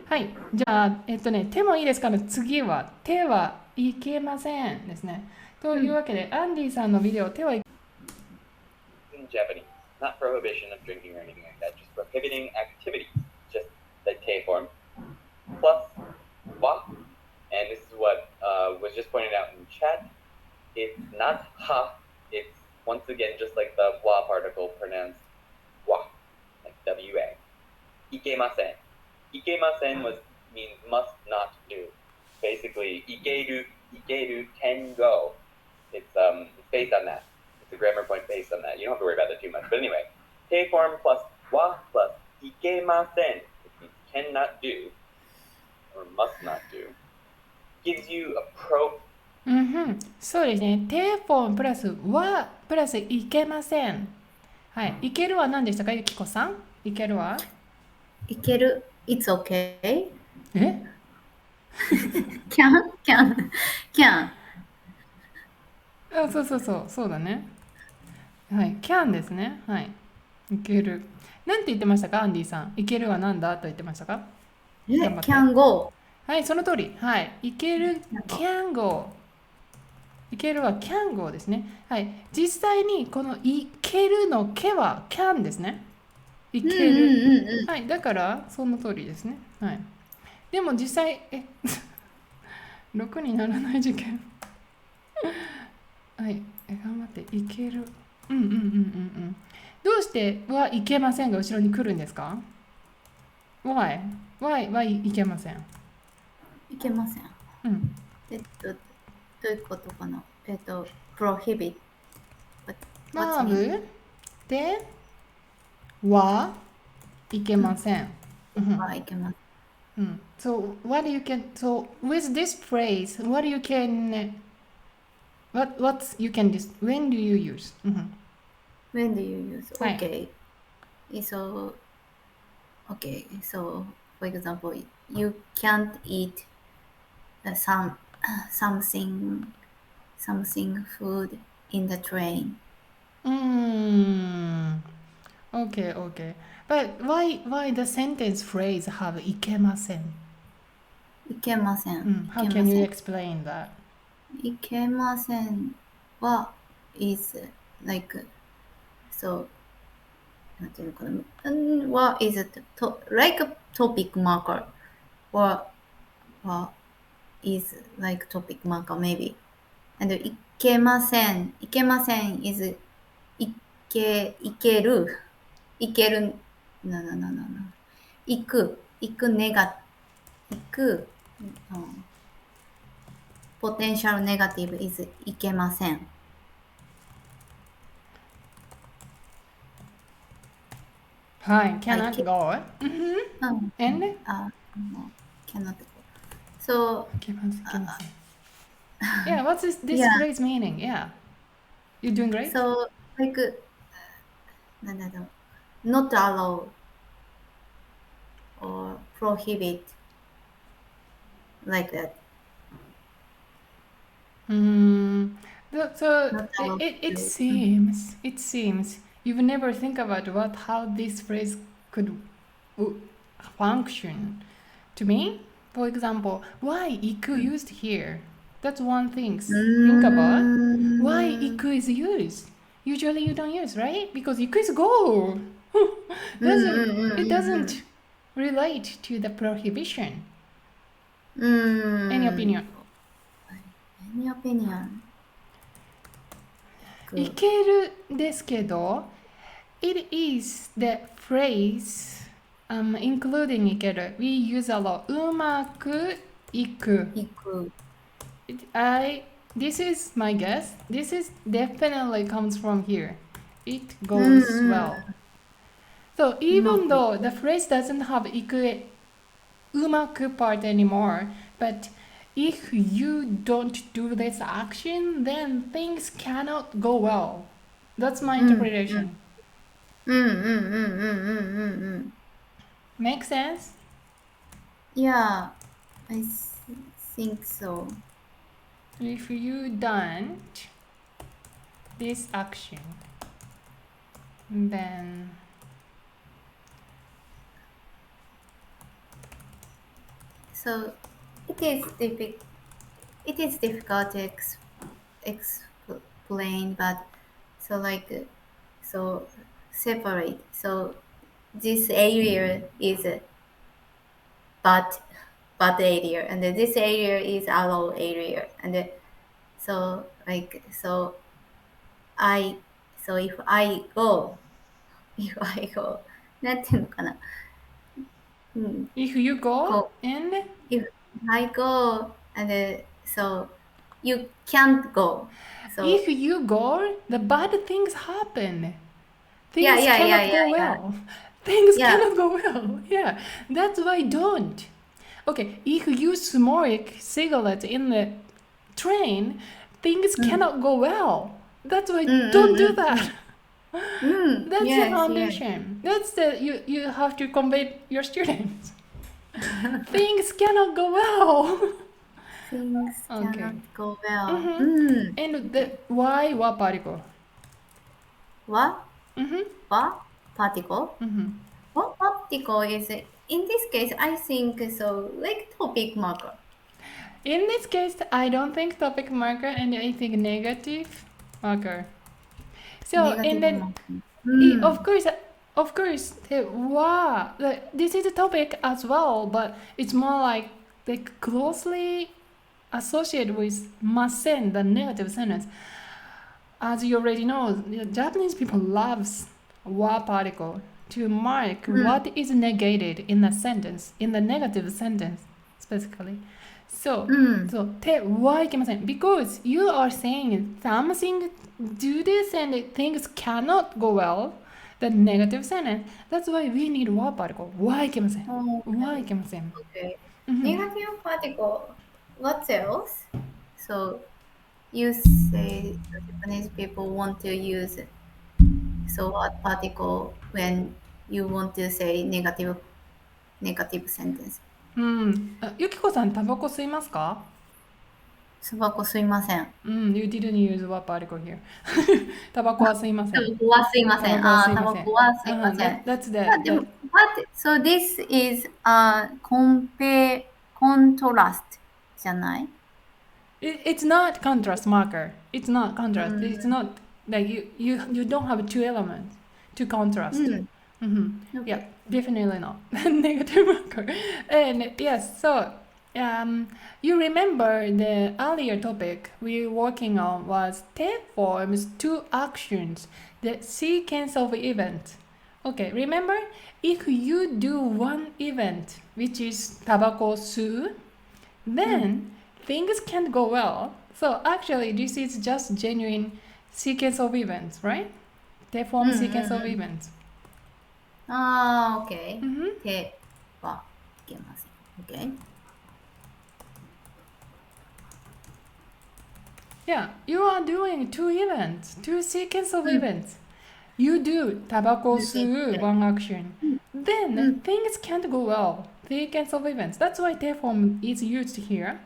はい。じゃあ、手もいいですかね。次は、手はいけませんですね。というわけで、アンディさんのビデオ、手はいけ in Japanese. Not prohibition of drinking or anything like that, just prohibiting activities, just the K form. Plus, wa, and this is what was just pointed out in chat, it's not ha, it's once again just like the wa particle pronounced wa, like W-A. Ikemasen. Ikemasen means must not do. Basically, ikeru, can go. It's based on that. It's a grammar point based on that. You don't have to worry about that too much. But anyway, K form plus wa plus ikemasen, which means cannot do or must not do, gives you a pro. うんふん。そうですね。手フォンプラスは、プラスいけません。はい。いけるは何でしたか、ゆきこさん。いけるはいける It's okay. え can. あ、そうそうそう。そうだね。はい。can ですね。はい。いける。なんて言ってましたか、アンディさん。いけるは何だと言ってましたか。頑張って。can go. はい、その通り。はい。いける、can go。いけるは can go ですね。はい。実際にこのいけるのけは can ですね。いける。はい。だから、その通りですね。はい。でも実際、6にならない事件。はい。頑張って。いける。うんうんうんうんうん。どうしてはいけませんが後ろに来るんですか？ Why はいけません。いけません。うん。どういうことかなprohibit. バーブではいけません。いけません。So what you can so with this phrase what you can what you can this when do you use When do you use? はい Okay. So, okay. So, for example, you can't eat something food in the train. Okay but why the sentence phrase have いけませんいけません。How can you explain that いけませんは is like so なんていうのかなは is like a topic marker or is like topic marker maybe and いけません is いける行く行く、ポテンシャルネガティブ is いけません。はい cannot go and い cannot go. So, けませんいけません Yeah what's this yeah, phrase meaning Yeah you're doing great so like なんだろう not allow or prohibit like that. So Not allow it to. seems you've never think about how this phrase could function. To me, for example, why iku used here? That's one thing. Think about why iku is used. Usually you don't use, right? Because iku is go. It doesn't relate to the prohibition. Any opinion? Any opinion? いけるですけど it is the phrase including いける we use a lot うまくいく行く。this is my guess this is definitely comes from here it goes well so うま even くい though the phrase doesn't have いくうまく part anymore but if you don't do this action then things cannot go well that's my interpretation Make sense? Yeah, I think so. If you don't this action, then So it is difficult to explain, but so like so separate. So this area is a bad area, and this area is allow area, and so like I so if I go if I go なんていうのかな、うん、If you go こ and う if I go and so you can't go. So if you go, the bad things happen. yeah, Things yeah, yeah, cannot yeah, go yeah, well. Things yeah. cannot go well. Yeah, that's why don't. Okay, if you smoke cigarettes in the train, things うん、 cannot go well. That's why うん、don't うん、do that. うん、うん、That's the yes, yes. foundation. That's the you have to convey your students. Things cannot go well. Things Okay. cannot go well. Mm-hmm. うん。And the Okay. why what particle? What? Mm-hmm. What particle? Mm-hmm. What particle is in this case? I think so. Like topic marker. In this case, I don't think topic marker and I think negative marker. So and Negative then marker. うん。of course, wow, this is a topic as well, but it's more like closely associated with masen, the negative sentence. As you already know, Japanese people loves wa particle to mark うん。what is negated in a sentence, in the negative sentence specifically. So, うん。so 手はいけません because you are saying something do this and things cannot go well. The negative sentence. That's why we need wa particle. はいけません Okay. はいけません Okay. Mhm. Negative particle. What else? So you say the Japanese people want to use so what particle when you want to say negative sentence. ゆきこさん、タバコ吸いますか？タバコ吸いません。You didn't use what particle here. タバコは吸いません。タバコは吸いません。タバコは吸いタません。バコは吸いません。That'sでも、but, so this is contrast じゃない？ it's not contrast marker. It's not う contrast. ん。It's not like you don't have two elements to う contrast. ん。Yeah, Okay. definitely not. Negative marker. And yes, so you remember the earlier topic we were working on was te forms two actions, the sequence of events. Okay, remember if you do one event, which is tabako su, うん。then things can't go well. So actually, this is just genuine sequence of events, right? They う form ん。sequence うん。of うん。events. OK。Mm-hmm. 手はいけません。OK。Yeah, you are doing two events, two sequence of うん。events. You do タバコ吸う one action. うん。う Then ん。things can't go well. Sequence of events. That's why te form is used here.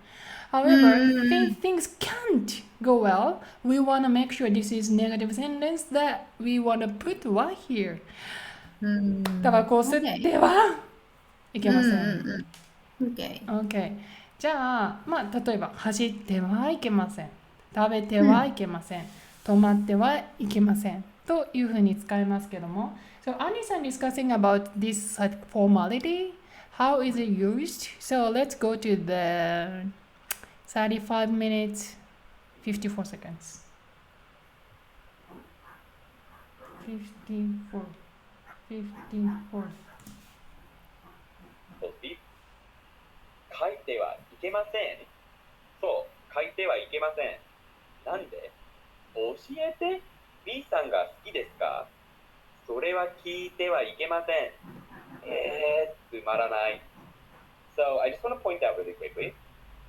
う However, ん。things can't go well. We want to make sure this is negative sentence that we want to put what here. うん。タバコを吸ってはいけうん。ません。うん。うん。OK。OK。じゃあ、例えば走ってはいけません。食べてうん。はいけません。止まってはいけません。というふうに使いますけども。So, Annie-san discussing about this formality. How is it used? So, let's go to the 35 minutes, 54 seconds. 54. 54. そう、書いてはいけません。そう、書いてはいけません。なんで？教えて。B さんが好きですか？それは聞いてはいけません。つまらない。So I just want to point out really quickly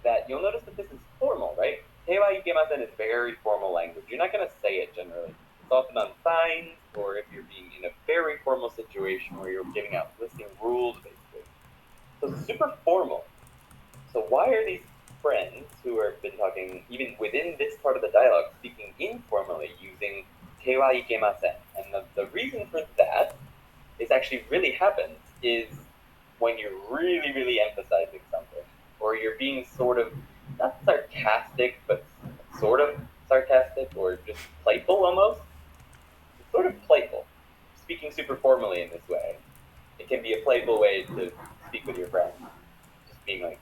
that you'll notice that this is formal, right? てはいけません is very formal language. You're not going to say it generally. It's often on signs or if you're being in a very formal situation where you're giving out listing rules, basically. So it's super formal. So why are these friends who have been talking, even within this part of the dialogue, speaking informally using てはいけません? And the reason for that is actually really happens is when you're really, really emphasizing something. or you're being sort of not sarcastic, but sort of sarcastic, or just playful almost. It's sort of playful. Speaking super formally in this way, it can be a playful way to speak with your friends. Just being like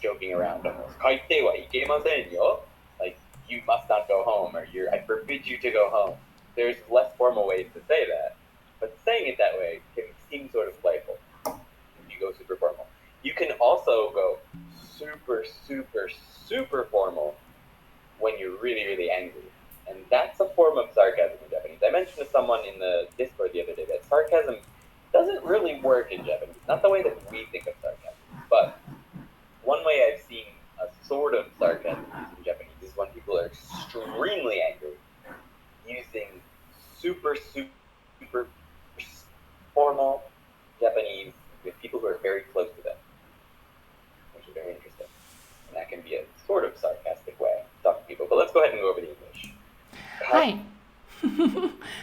joking around almost. 帰ってはいけませんよ. Like, you must not go home, or I forbid you to go home. There's less formal ways to say that, but saying it that way can seem sort of playful if you go super formal. You can also go super, super, super formal when you're really, really angry. And that's a form of sarcasm in Japanese. I mentioned to someone in the Discord the other day that sarcasm doesn't really work in Japanese. Not the way that we think of sarcasm. But one way I've seen a sort of sarcasm used in Japanese is when people are extremely angry, using super, super formal Japanese with people who are very close to them, which is very interesting. And that can be a sort of sarcastic way to talk to people. But let's go ahead and go over the English. はい。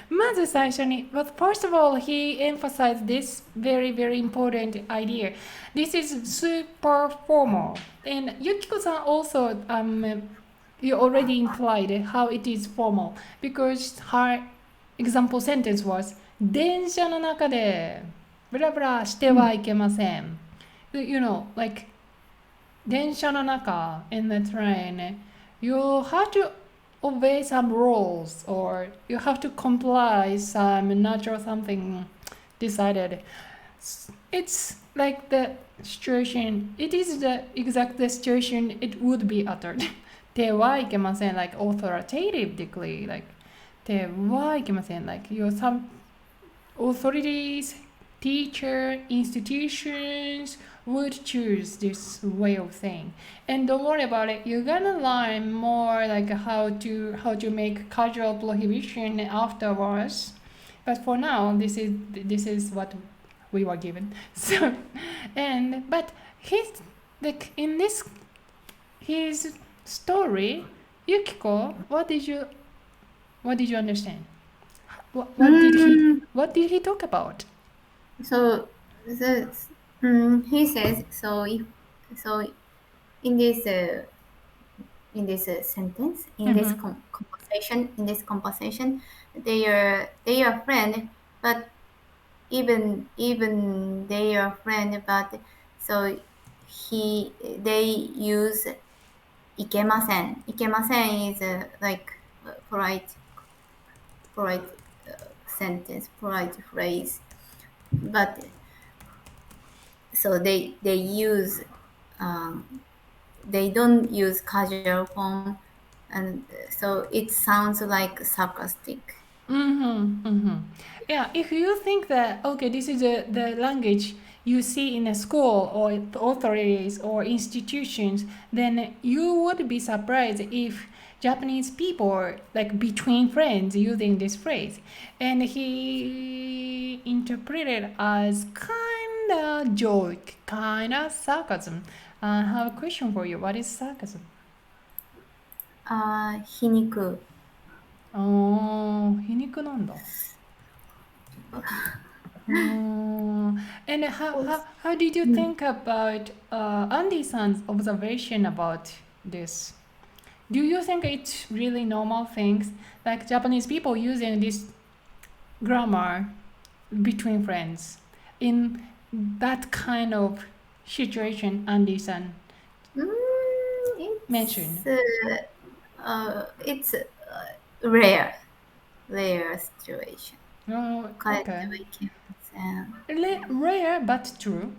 まず最初に but first of all, he emphasized this very, very important idea. This is super formal. And Yukiko-san also, you already implied how it is formal because her example sentence was 電車の中でブラブラしてはいけません。You know, like 電車の中 in the train, you have to obey some rules or you have to comply some natural something decided. It's like the situation, it is the exact situation it would be uttered. ではいけません like authoritatively, like ではいけません like you some authorities, teacher, institutions would choose this way of saying. And don't worry about it, you're gonna learn more like how to make casual prohibition afterwards. But for now, this is what we were given. So, but his like in this his story, Yukiko, what did you understand? What did he talk about? So he says so. In this sentence, in this conversation, they are friend, but even they are friend, but so they use いけません. いけません is like polite sentence, polite phrase, but so they use they don't use casual form, and so it sounds like sarcastic. Yeah, if you think that, okay, this is the language you see in a school or authorities or institutions, then you would be surprised if Japanese people, like between friends, using this phrase. And he interpreted as kind of joke, kind of sarcasm. I have a question for you. What is sarcasm? 皮肉。皮肉なんだ。And how did you think about Andy-san's observation about this? Do you think it's really normal things like Japanese people using this grammar between friends in that kind of situation Andy-san mentioned? It's rare situation. Oh, okay. Rare Rare but true.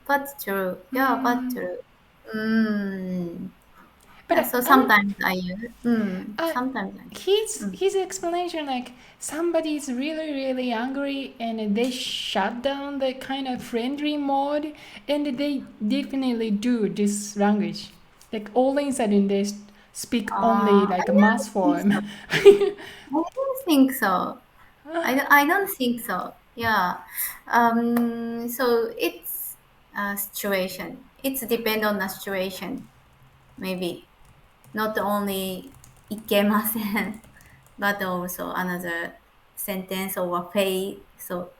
but true. Yeah, but true. But Yeah, so sometimes I use. Sometimes his explanation, like somebody is really really angry and they shut down the kind of friendly mode and they definitely do this language, like all of a sudden they speak only like a mass form. I don't think so. I don't think so. Yeah. So it's a situation. It's depend on the situation. Maybe not only いけません but also another sentence or phrase. So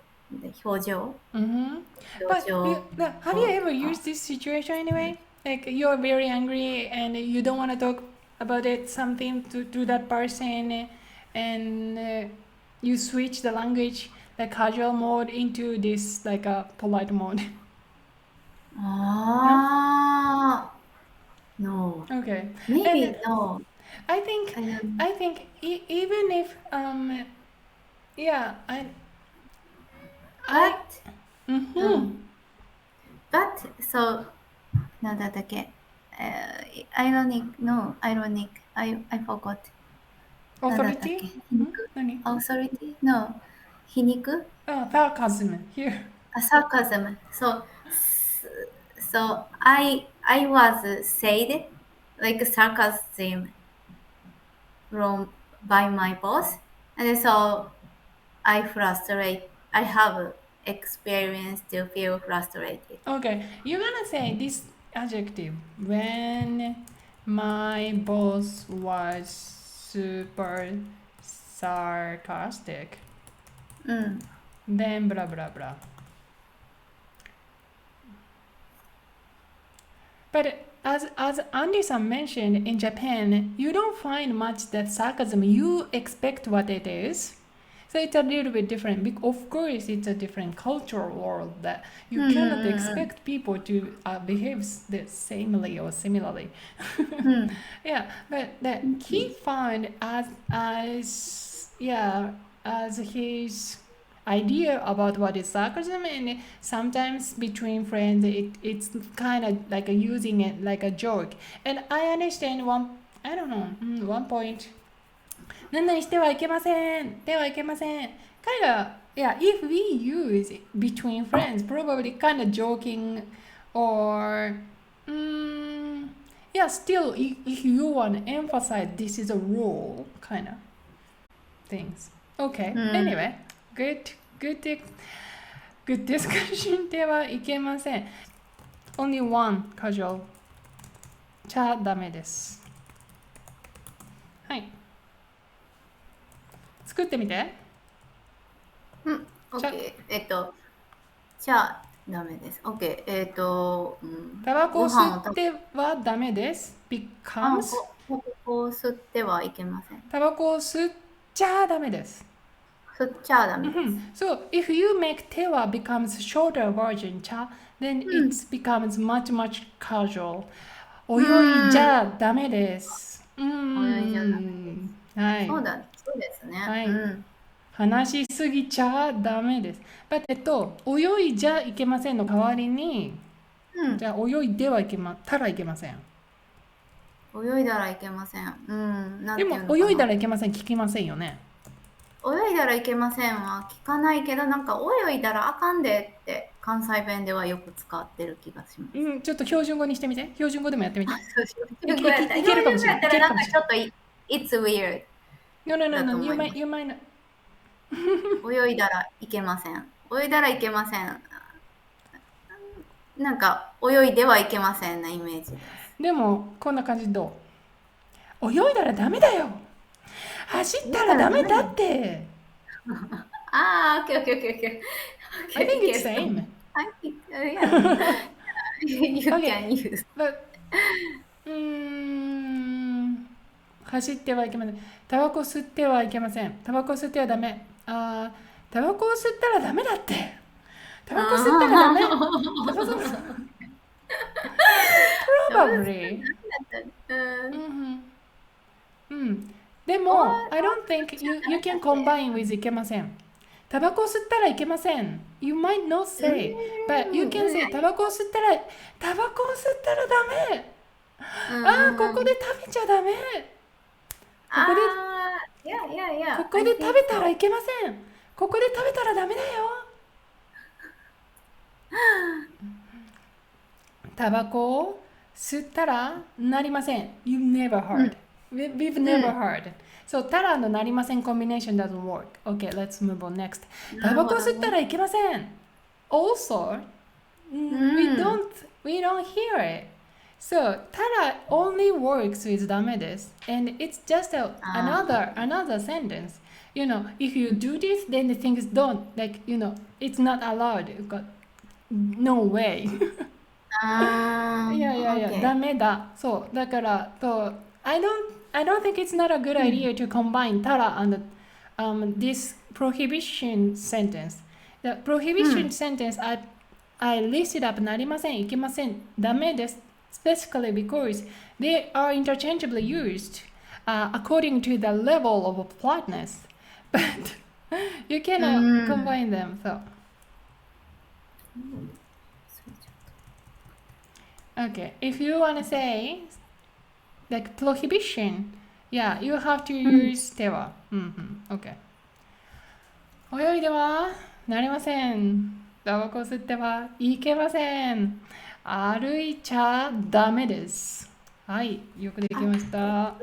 表情 Mm-hmm. 表 But you, 情 have you ever used this situation anyway? Like you're very angry and you don't want to talk about it, something to that person, and you switch the language, the casual mode, into this like a polite mode. No? ああ no Okay. And maybe no I think I don't I think even if yeah I but mm-hmm. but so なんだったっけ、ironic no ironic I forgot なんだったっ Authority? け皮 Hmm? 肉 Nani? authority no 皮肉 Sarcasm here. sarcasm so I was said like sarcasm from by my boss and so I have experience to feel frustrated. Okay, you're gonna say this adjective when my boss was super sarcastic. うん Then blah blah blah. But as Andy-san mentioned, in Japan, you don't find much that sarcasm. You expect what it is. So it's a little bit different. Of course, it's a different cultural world that you cannot expect people to behave the samely or similarly. うん Yeah, but that he found as his idea about what is sarcasm, and sometimes between friends it's kind of like using it like a joke. And I understand I don't know, one point. 何々してはいけません。ではいけません。Kind of, yeah, if we use between friends, probably kind of joking or, yeah, still, if you want to emphasize this is a rule, kind of things. Okay, うん anyway, good discussion ではいけません。Only one casual じゃダメです。はい。作ってみて。うん、OK。じゃあ、ダメです。OK。タバコをご飯を吸ってはダメです。あ becomes タバコを吸ってはいけません。タバコを吸っちゃダメです。吸っちゃダメです。So if you make 手は becomes shorter version ちゃ then it becomes much casual. 泳いじゃダメです。泳いじゃダメはい。そうですね。はいうん。話しすぎちゃダメです。But 泳いじゃいけませんの代わりに、うんじゃあ泳いではいけたらいけません。泳いだらいけません。なんてでもいうのかな泳いだらいけません聞きませんよね。泳いだらいけませんは聞かないけど、なんか泳いだらあかんでって関西弁ではよく使ってる気がします。ちょっと標準語にしてみて。標準語でもやってみて。いけるかもしれない。だからなんかちょっと It's weird。 No, だと思います you might not. 泳いだらいけません。泳いだらいけません。なんか泳いではいけませんなイメージです。でもこんな感じどう？泳いだらダメだよ。走ったらダメだって。ああ、OK。I think it's same. I think, yeah. You can use. But 走ってはいけません。タバコ吸ってはいけません。タバコ吸ってはダメ。タバコを吸ったらダメだって。タバコ吸ったらダメ。Probably. でも、I don't think you can combine with いけません。タバコを吸ったらいけません。You might not say, but you can say タバコを吸ったらダメ。ここで食べちゃダメ。ここで食べたらいけません。ここで食べたらダメだよ。タバコを吸ったらなりません。You never heard. We've never heard. So タラのなりません combination doesn't work. Okay, let's move on next. タバコを吸ったらいけません。Also, we don't hear it. So タラ only works with ダメです。And it's just another sentence. if you do this, then the things don't. Like, it's not allowed. No way. あー、いやいやいや、OK。ダメだ。そう。だから、I don't think it's not a good idea to combine Tara and this prohibition sentence. The prohibition sentence I listed up なりません、いけません、ダメです。Specifically because they are interchangeably used according to the level of politeness. But you cannot combine them. So, okay, if you want to say like prohibition, yeah, you have to use 手は。Okay. 泳いではなりません。タバコ吸ってはいけません。歩いちゃダメです。はい、よくできました。